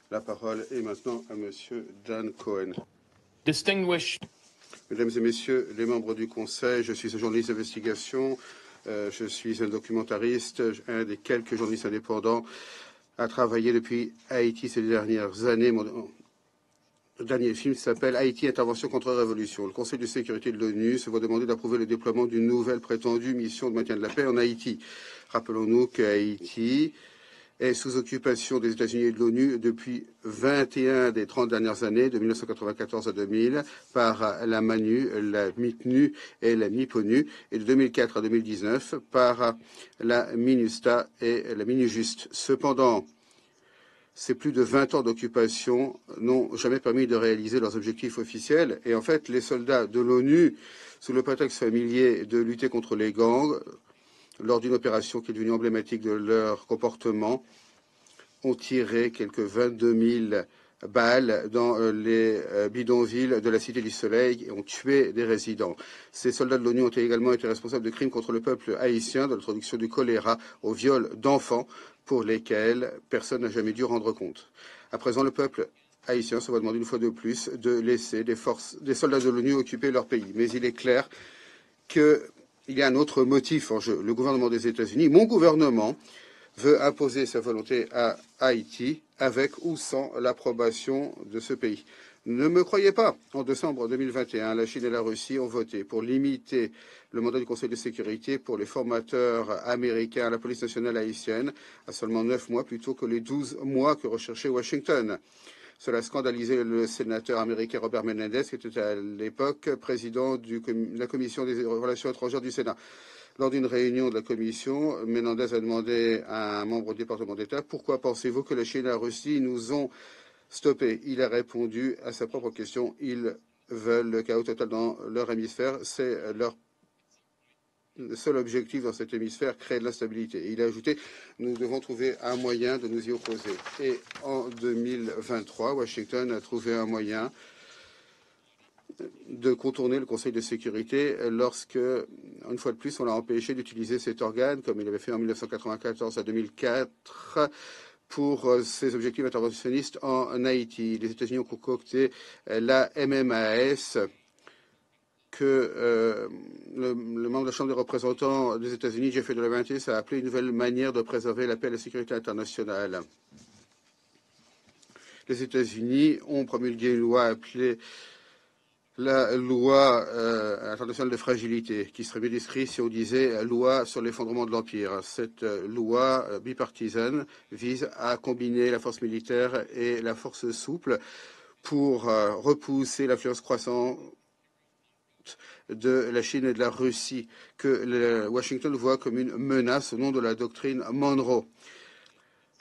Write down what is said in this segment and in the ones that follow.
La parole est maintenant à Monsieur Dan Cohen. Distinguished. Mesdames et Messieurs les membres du Conseil, je suis un journaliste d'investigation, je suis un documentariste, un des quelques journalistes indépendants à travailler depuis Haïti ces dernières années. Mon dernier film s'appelle Haïti, intervention contre révolution. Le Conseil de sécurité de l'ONU se voit demander d'approuver le déploiement d'une nouvelle prétendue mission de maintien de la paix en Haïti. Rappelons-nous que Haïti est sous occupation des États-Unis et de l'ONU depuis 21 des 30 dernières années, de 1994 à 2000, par la MANU, la MITNU et la MIPONU, et de 2004 à 2019 par la MINUSTA et la MINUJUST. Cependant, ces plus de 20 ans d'occupation n'ont jamais permis de réaliser leurs objectifs officiels. Et en fait, les soldats de l'ONU, sous le prétexte familier de lutter contre les gangs, lors d'une opération qui est devenue emblématique de leur comportement, ont tiré quelques 22 000 balles dans les bidonvilles de la Cité du Soleil et ont tué des résidents. Ces soldats de l'ONU ont également été responsables de crimes contre le peuple haïtien, de l'introduction du choléra au viol d'enfants pour lesquels personne n'a jamais dû rendre compte. À présent, le peuple haïtien se voit demander une fois de plus de laisser des soldats de l'ONU occuper leur pays. Mais il est clair qu'il y a un autre motif en jeu. Le gouvernement des États-Unis, mon gouvernement, veut imposer sa volonté à Haïti avec ou sans l'approbation de ce pays. Ne me croyez pas, en décembre 2021, la Chine et la Russie ont voté pour limiter le mandat du Conseil de sécurité pour les formateurs américains à la police nationale haïtienne à seulement 9 mois plutôt que les 12 mois que recherchait Washington. Cela a scandalisé le sénateur américain Robert Menendez, qui était à l'époque président de la Commission des relations étrangères du Sénat. Lors d'une réunion de la Commission, Menendez a demandé à un membre du département d'État « Pourquoi pensez-vous que la Chine et la Russie nous ont stoppés ?» Il a répondu à sa propre question « Ils veulent le chaos total dans leur hémisphère. C'est leur seul objectif dans cet hémisphère, créer de l'instabilité. » Et il a ajouté « Nous devons trouver un moyen de nous y opposer. » Et en 2023, Washington a trouvé un moyen de contourner le Conseil de sécurité lorsque, une fois de plus, on l'a empêché d'utiliser cet organe, comme il avait fait en 1994 à 2004, pour ses objectifs interventionnistes en Haïti. Les États-Unis ont concocté la MMAS que le membre de la Chambre des représentants des États-Unis, Jeffrey Delavantis, a appelé une nouvelle manière de préserver la paix et la sécurité internationale. Les États-Unis ont promulgué une loi appelée la loi internationale de fragilité, qui serait mieux décrite si on disait loi sur l'effondrement de l'Empire. Cette loi bipartisane vise à combiner la force militaire et la force souple pour repousser l'influence croissante de la Chine et de la Russie, que Washington voit comme une menace au nom de la doctrine Monroe.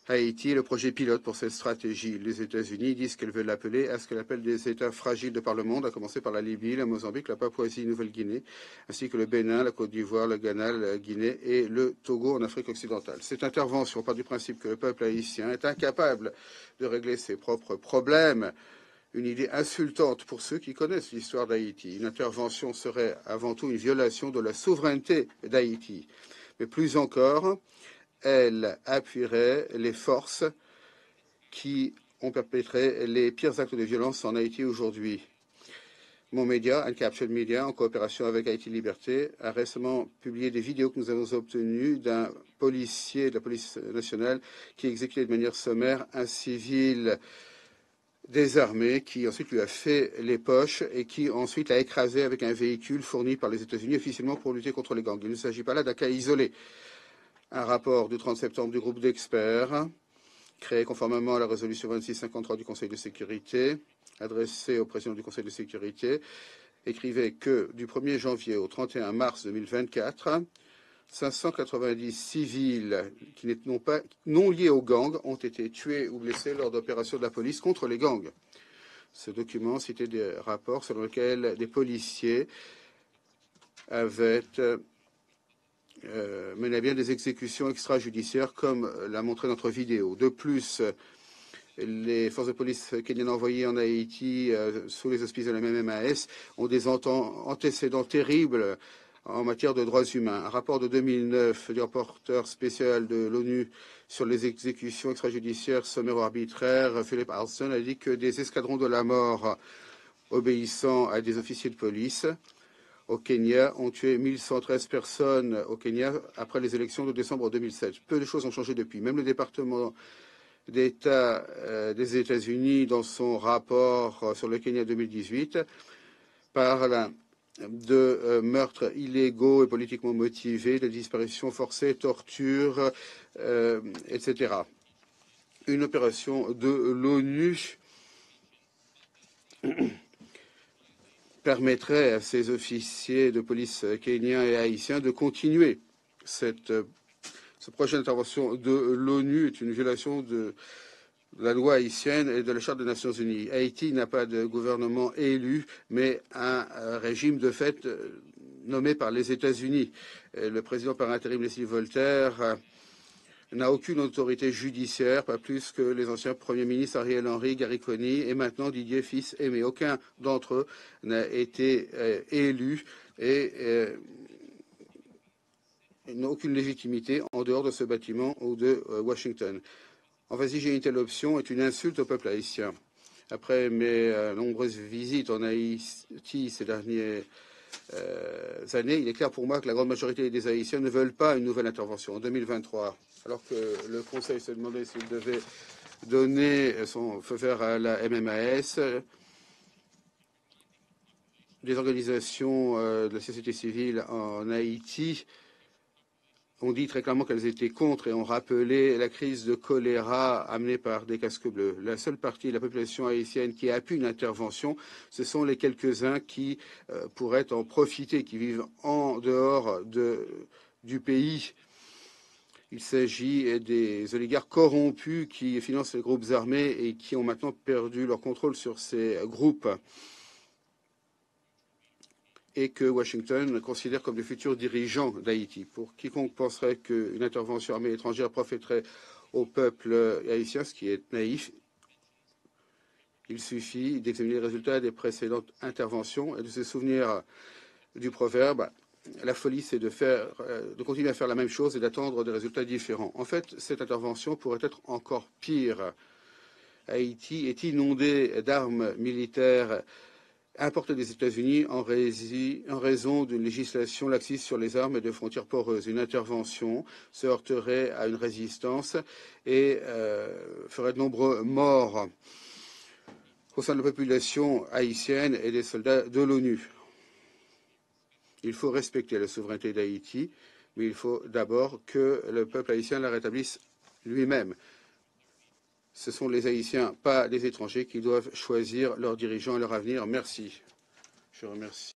Haïti est le projet pilote pour cette stratégie. Les États-Unis disent qu'elles veulent l'appeler à ce qu'elle appelle des États fragiles de par le monde, à commencer par la Libye, la Mozambique, la Papouasie-Nouvelle-Guinée, ainsi que le Bénin, la Côte d'Ivoire, le Ghana, la Guinée et le Togo en Afrique occidentale. Cette intervention part du principe que le peuple haïtien est incapable de régler ses propres problèmes, une idée insultante pour ceux qui connaissent l'histoire d'Haïti. Une intervention serait avant tout une violation de la souveraineté d'Haïti. Mais plus encore, elle appuierait les forces qui ont perpétré les pires actes de violence en Haïti aujourd'hui. Mon média, Uncaptured Media, en coopération avec Haïti Liberté, a récemment publié des vidéos que nous avons obtenues d'un policier de la police nationale qui exécutait de manière sommaire un civil désarmé qui ensuite lui a fait les poches et qui ensuite l'a écrasé avec un véhicule fourni par les États-Unis officiellement pour lutter contre les gangs. Il ne s'agit pas là d'un cas isolé. Un rapport du 30 septembre du groupe d'experts, créé conformément à la résolution 2653 du Conseil de sécurité, adressé au président du Conseil de sécurité, écrivait que du 1er janvier au 31 mars 2024, 590 civils qui non liés aux gangs ont été tués ou blessés lors d'opérations de la police contre les gangs. Ce document citait des rapports selon lesquels des policiers avaient mené à bien des exécutions extrajudiciaires, comme l'a montré notre vidéo. De plus, les forces de police kenyanes envoyées en Haïti sous les auspices de la MMAS ont des antécédents terribles en matière de droits humains. Un rapport de 2009 du rapporteur spécial de l'ONU sur les exécutions extrajudiciaires sommaires ou arbitraires, Philip Alston, a dit que des escadrons de la mort obéissant à des officiers de police au Kenya ont tué 1113 personnes au Kenya après les élections de décembre 2007. Peu de choses ont changé depuis. Même le département d'État des États-Unis, dans son rapport sur le Kenya 2018, parle de meurtres illégaux et politiquement motivés, de disparitions forcées, tortures, etc. Une opération de l'ONU permettrait à ces officiers de police kenyans et haïtiens de continuer. Cette prochaine intervention de l'ONU est une violation de la loi haïtienne et de la Charte des Nations Unies. Haïti n'a pas de gouvernement élu, mais un régime de fait nommé par les États-Unis. Le président par intérim, Leslie Voltaire, n'a aucune autorité judiciaire, pas plus que les anciens premiers ministres Ariel Henry, Gary Coney et maintenant Didier Fils-Aimé. Aucun d'entre eux n'a été élu et n'a aucune légitimité en dehors de ce bâtiment ou de Washington. Envisager une telle option est une insulte au peuple haïtien. Après mes nombreuses visites en Haïti ces dernières années, il est clair pour moi que la grande majorité des Haïtiens ne veulent pas une nouvelle intervention en 2023. Alors que le Conseil se demandait s'il devait donner son feu vert à la MMAS, des organisations de la société civile en Haïti ont dit très clairement qu'elles étaient contre et ont rappelé la crise de choléra amenée par des casques bleus. La seule partie de la population haïtienne qui appuie une intervention, ce sont les quelques-uns qui pourraient en profiter, qui vivent en dehors du pays. Il s'agit des oligarques corrompus qui financent les groupes armés et qui ont maintenant perdu leur contrôle sur ces groupes et que Washington considère comme les futurs dirigeants d'Haïti. Pour quiconque penserait qu'une intervention armée étrangère profiterait au peuple haïtien, ce qui est naïf, il suffit d'examiner les résultats des précédentes interventions et de se souvenir du proverbe « La folie, c'est de continuer à faire la même chose et d'attendre des résultats différents ». En fait, cette intervention pourrait être encore pire. Haïti est inondé d'armes militaires importées des États-Unis en raison d'une législation laxiste sur les armes et de frontières poreuses. Une intervention se heurterait à une résistance et ferait de nombreux morts au sein de la population haïtienne et des soldats de l'ONU. Il faut respecter la souveraineté d'Haïti, mais il faut d'abord que le peuple haïtien la rétablisse lui-même. Ce sont les Haïtiens, pas les étrangers, qui doivent choisir leurs dirigeants et leur avenir. Merci. Je remercie.